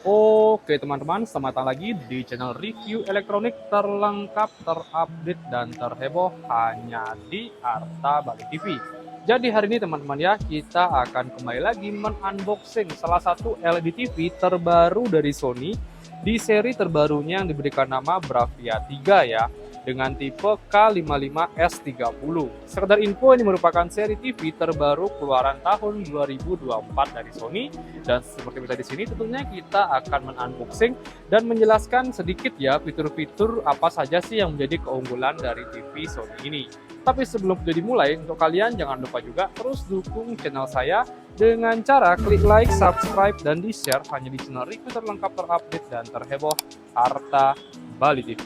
Oke teman-teman, selamat datang lagi di channel review elektronik terlengkap, terupdate, dan terheboh hanya di Arta Bali TV. Jadi hari ini teman-teman ya, kita akan kembali lagi men-unboxing salah satu LED TV terbaru dari Sony di seri terbarunya yang diberikan nama Bravia 3 ya, dengan tipe K55S30. Sekedar info, ini merupakan seri TV terbaru keluaran tahun 2024 dari Sony, dan seperti bisa di sini tentunya kita akan men-unboxing dan menjelaskan sedikit ya fitur-fitur apa saja sih yang menjadi keunggulan dari TV Sony ini. Tapi sebelum video dimulai, untuk kalian jangan lupa juga terus dukung channel saya dengan cara klik like, subscribe, dan di-share hanya di channel review terlengkap, terupdate, dan terheboh Arta Bali TV.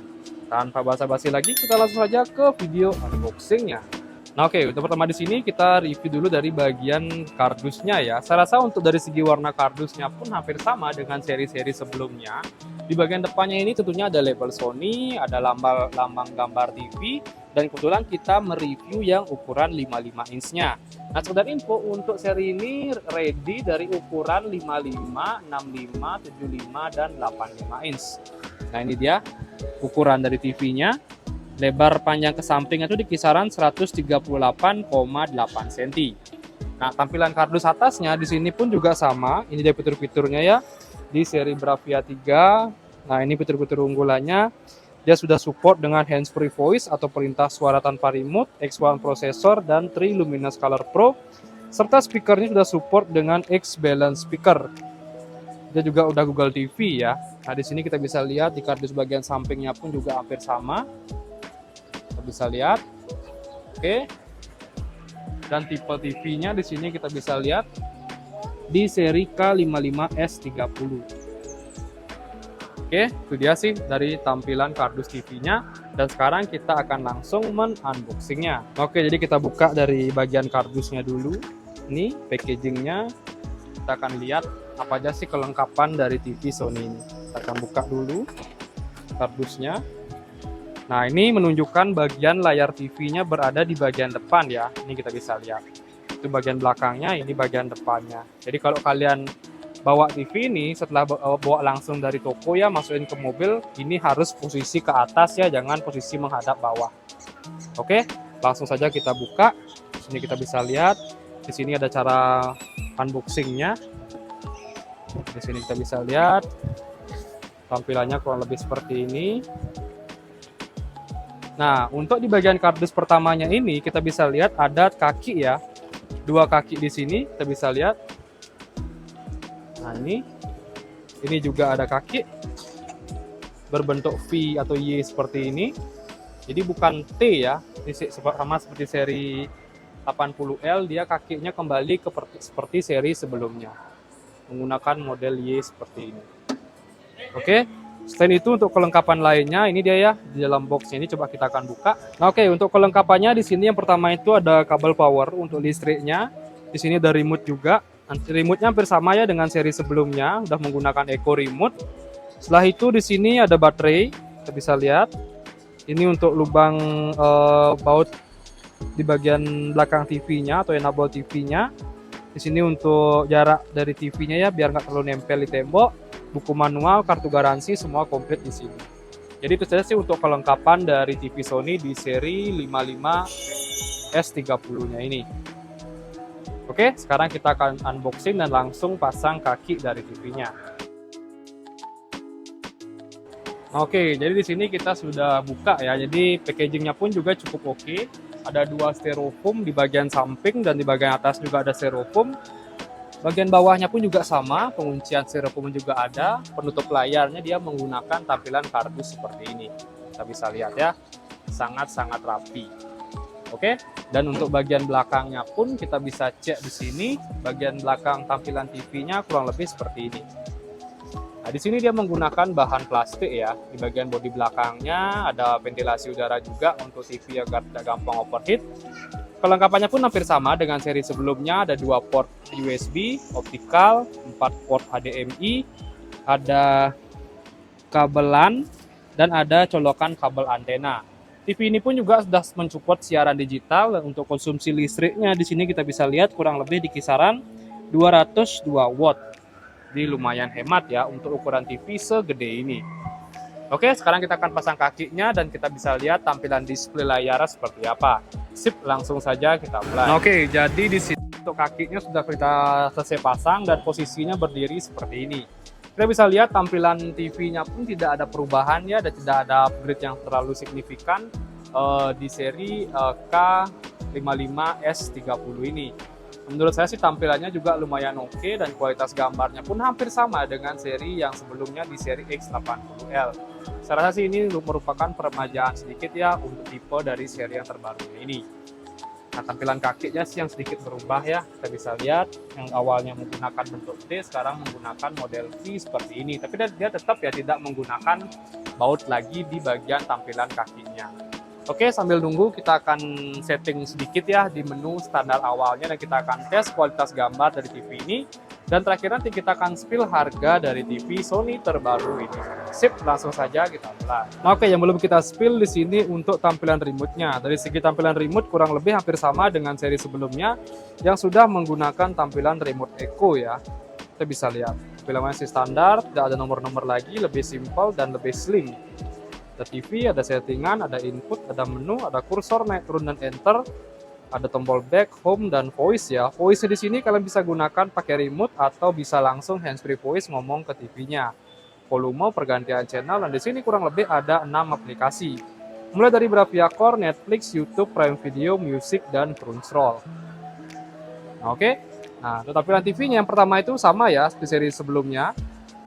Tanpa basa-basi lagi, kita langsung saja ke video unboxingnya. Nah, oke, untuk pertama di sini kita review dulu dari bagian kardusnya ya. Saya rasa untuk dari segi warna kardusnya pun hampir sama dengan seri-seri sebelumnya. Di bagian depannya ini tentunya ada label Sony, ada lambang gambar TV, dan kebetulan kita mereview yang ukuran 55 inch-nya. Nah, sekedar info, untuk seri ini ready dari ukuran 55, 65, 75, dan 85 inch. Nah, ini dia ukuran dari TV-nya. Lebar panjang ke samping itu di kisaran 138,8 cm. Nah, tampilan kardus atasnya di sini pun juga sama. Ini dia fitur-fiturnya ya di seri Bravia 3. Nah, ini fitur-fitur unggulannya. Dia sudah support dengan hands-free voice atau perintah suara tanpa remote, X1 processor, dan 3 Luminous Color Pro. Serta speakernya sudah support dengan X-Balance speaker. Dia juga udah Google TV ya. Nah, di sini kita bisa lihat di kardus bagian sampingnya pun juga hampir sama. Kita bisa lihat. Oke. Dan tipe TV-nya di sini kita bisa lihat di seri K55S30. Oke, itu dia sih dari tampilan kardus TV-nya. Dan sekarang kita akan langsung men-unboxing-nya. Oke, jadi kita buka dari bagian kardusnya dulu. Ini packaging-nya. Kita akan lihat apa aja sih kelengkapan dari TV Sony ini. Kita akan buka dulu kardusnya. Nah, ini menunjukkan bagian layar TV-nya berada di bagian depan ya. Ini kita bisa lihat. Itu bagian belakangnya, ini bagian depannya. Jadi kalau kalian bawa TV ini setelah bawa langsung dari toko ya, masukin ke mobil, ini harus posisi ke atas ya, jangan posisi menghadap bawah. Oke, langsung saja kita buka. Di sini kita bisa lihat. Di sini ada cara unboxing-nya. Di sini kita bisa lihat tampilannya kurang lebih seperti ini. Nah, untuk di bagian kardus pertamanya ini kita bisa lihat ada kaki ya. Dua kaki di sini kita bisa lihat. Nah, ini juga ada kaki berbentuk V atau Y seperti ini. Jadi bukan T ya. Ini sama seperti seri 80L, dia kakinya kembali seperti seri sebelumnya. Menggunakan model Y seperti ini. Oke. Selain itu untuk kelengkapan lainnya ini dia ya di dalam boxnya ini, coba kita akan buka. Nah, oke, untuk kelengkapannya di sini yang pertama itu ada kabel power untuk listriknya. Di sini ada remote juga. Remote-nya hampir sama ya dengan seri sebelumnya, udah menggunakan Eco Remote. Setelah itu di sini ada baterai, kita bisa lihat. Ini untuk lubang baut di bagian belakang TV-nya atau enable TV-nya. Di sini untuk jarak dari TV-nya ya biar nggak terlalu nempel di tembok. Buku manual, kartu garansi, semua komplit di sini. Jadi itu saja sih untuk kelengkapan dari TV Sony di seri 55S30-nya ini. Oke, sekarang kita akan unboxing dan langsung pasang kaki dari TV-nya. Oke, jadi di sini kita sudah buka ya. Jadi packagingnya pun juga cukup oke. Ada dua styrofoam di bagian samping dan di bagian atas juga ada styrofoam. Bagian bawahnya pun juga sama, penguncian styrofoam juga ada. Penutup layarnya dia menggunakan tampilan kardus seperti ini. Kita bisa lihat ya, sangat-sangat rapi. Oke, dan untuk bagian belakangnya pun kita bisa cek di sini. Bagian belakang tampilan TV-nya kurang lebih seperti ini. Nah, di sini dia menggunakan bahan plastik ya. Di bagian bodi belakangnya ada ventilasi udara juga untuk TV agar tidak gampang overheat. Kelengkapannya pun hampir sama dengan seri sebelumnya. Ada 2 port USB, optikal, 4 port HDMI, ada kabelan, dan ada colokan kabel antena. TV ini pun juga sudah mensupport siaran digital, dan untuk konsumsi listriknya di sini kita bisa lihat kurang lebih di kisaran 202 watt. Jadi lumayan hemat ya untuk ukuran TV segede ini. Oke, sekarang kita akan pasang kakinya dan kita bisa lihat tampilan display layar seperti apa. Sip, langsung saja kita mulai. Oke, jadi di sini untuk kakinya sudah kita selesai pasang dan posisinya berdiri seperti ini. Kita bisa lihat tampilan TV-nya pun tidak ada perubahan ya, dan tidak ada upgrade yang terlalu signifikan di seri K55S30 ini. Menurut saya sih tampilannya juga lumayan oke dan kualitas gambarnya pun hampir sama dengan seri yang sebelumnya di seri X80L. Saya rasa sih ini merupakan peremajaan sedikit ya untuk tipe dari seri yang terbaru ini. Nah, tampilan kakinya sih yang sedikit berubah ya. Kita bisa lihat yang awalnya menggunakan bentuk T sekarang menggunakan model V seperti ini. Tapi dia tetap ya tidak menggunakan baut lagi di bagian tampilan kakinya. Oke, sambil nunggu kita akan setting sedikit ya di menu standar awalnya dan kita akan tes kualitas gambar dari TV ini. Dan terakhir nanti kita akan spill harga dari TV Sony terbaru ini. Sip, langsung saja kita mulai. Nah, oke, yang belum kita spill di sini untuk tampilan remote-nya. Dari segi tampilan remote kurang lebih hampir sama dengan seri sebelumnya yang sudah menggunakan tampilan remote Echo ya. Kita bisa lihat tampilannya masih standar, tidak ada nomor-nomor lagi, lebih simpel dan lebih slim. Ada TV, ada settingan, ada input, ada menu, ada kursor naik turun dan enter, ada tombol back, home dan voice ya. Voice di sini kalian bisa gunakan pakai remote atau bisa langsung handsfree voice ngomong ke TV-nya. Volume, pergantian channel, dan di sini kurang lebih ada 6 aplikasi. Mulai dari Bravia Core, Netflix, YouTube, Prime Video, Music, dan Crunchyroll. Nah, oke. Nah, untuk tampilan TV-nya yang pertama itu sama ya seperti seri sebelumnya.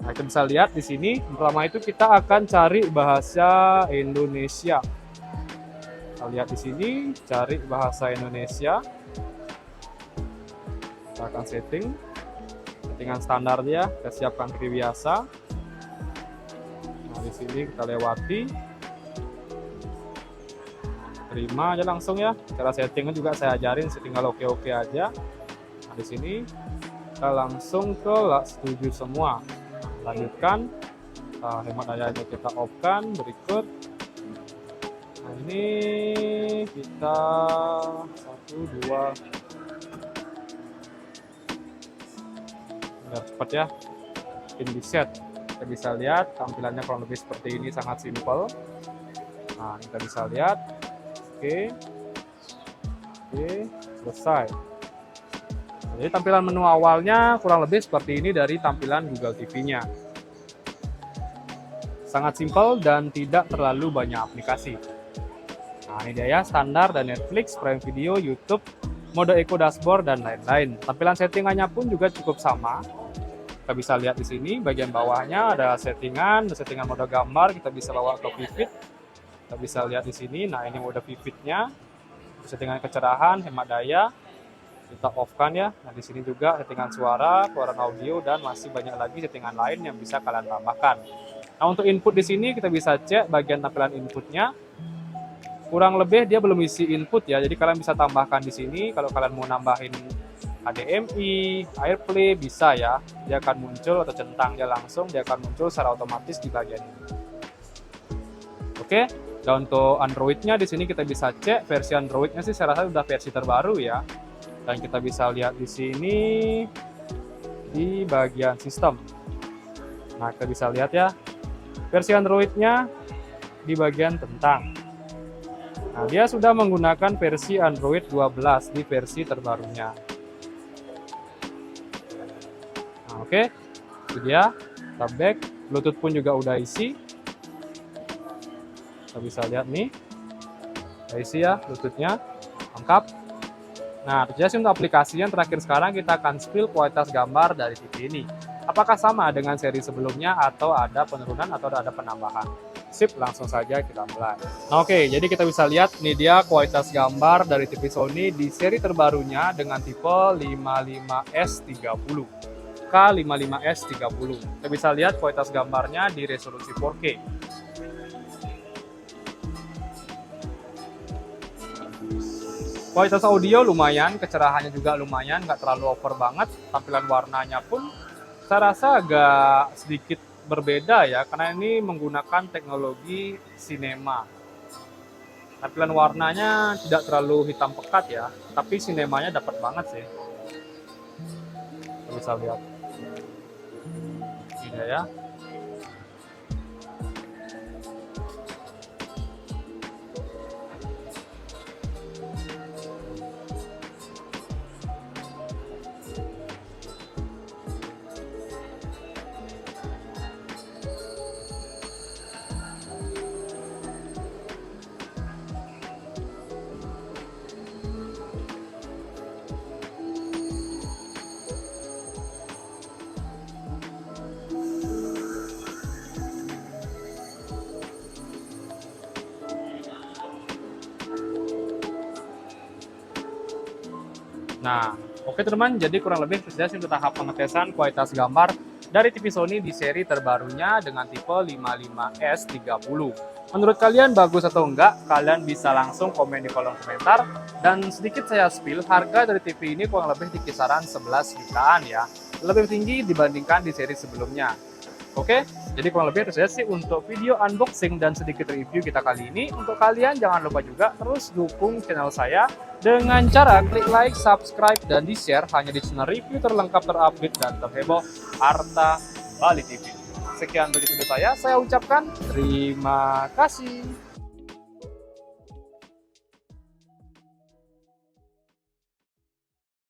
Nah, kita bisa lihat di sini. Pertama itu kita akan cari bahasa Indonesia. Kita lihat di sini, cari bahasa Indonesia. Kita akan settingan standar dia. Kita siapkan seperti biasa. Nah, di sini kita lewati. Terima aja langsung ya. Cara settingnya juga saya ajarin, tinggal oke-oke aja. Nah, di sini kita langsung ke setuju semua. Lanjutkan, hemat daya kita off-kan, berikut. Nah, ini kita 1, 2 biar cepat ya, in di set. Kita bisa lihat tampilannya kurang lebih seperti ini, sangat simple. Nah, kita bisa lihat, oke, selesai. Jadi tampilan menu awalnya kurang lebih seperti ini dari tampilan Google TV-nya. Sangat simpel dan tidak terlalu banyak aplikasi. Nah, ini dia ya, standar dan Netflix, Prime Video, YouTube, mode Echo Dashboard, dan lain-lain. Tampilan settingannya pun juga cukup sama. Kita bisa lihat di sini, bagian bawahnya ada settingan mode gambar, kita bisa bawa ke vivid. Kita bisa lihat di sini, nah ini mode vividnya, settingan kecerahan, hemat daya. Kita off-kan ya. Nah, di sini juga settingan suara, keluaran audio, dan masih banyak lagi settingan lain yang bisa kalian tambahkan. Nah, untuk input di sini kita bisa cek bagian tampilan inputnya. Kurang lebih dia belum isi input ya, jadi kalian bisa tambahkan di sini. Kalau kalian mau nambahin HDMI, AirPlay bisa ya. Dia akan muncul atau centang dia langsung, dia akan muncul secara otomatis di bagian ini. Oke. Dan untuk Android-nya di sini kita bisa cek versi Android-nya sih saya rasa sudah versi terbaru ya. Dan kita bisa lihat di sini di bagian sistem. Nah, kita bisa lihat ya versi Android-nya di bagian tentang. Nah, dia sudah menggunakan versi Android 12 di versi terbarunya. Nah, oke. Itu dia. Kita back. Bluetooth pun juga udah isi. Kita bisa lihat nih. Udah isi ya Bluetooth-nya. Lengkap. Nah, itu sih untuk aplikasinya. Terakhir sekarang kita akan spill kualitas gambar dari TV ini. Apakah sama dengan seri sebelumnya atau ada penurunan atau ada penambahan? Sip, langsung saja kita mulai. Nah, oke, jadi kita bisa lihat ini dia kualitas gambar dari TV Sony di seri terbarunya dengan tipe 55S30. K55S30. Kita bisa lihat kualitas gambarnya di resolusi 4K. Kualitas audio lumayan, kecerahannya juga lumayan, nggak terlalu over banget. Tampilan warnanya pun saya rasa agak sedikit berbeda ya, karena ini menggunakan teknologi sinema. Tampilan warnanya tidak terlalu hitam pekat ya, tapi sinemanya dapat banget sih. Kita bisa lihat. saja ya. Nah, oke teman, jadi kurang lebih itu saja untuk tahap pengetesan kualitas gambar dari TV Sony di seri terbarunya dengan tipe 55S30. Menurut kalian bagus atau enggak? Kalian bisa langsung komen di kolom komentar. Dan sedikit saya spill, harga dari TV ini kurang lebih di kisaran 11 jutaan ya. Lebih tinggi dibandingkan di seri sebelumnya. Oke, jadi kurang lebih itu saja sih untuk video unboxing dan sedikit review kita kali ini. Untuk kalian jangan lupa juga terus dukung channel saya dengan cara klik like, subscribe, dan di-share hanya di channel review terlengkap, terupdate, dan terheboh Arta Bali TV. Sekian dari video saya ucapkan terima kasih.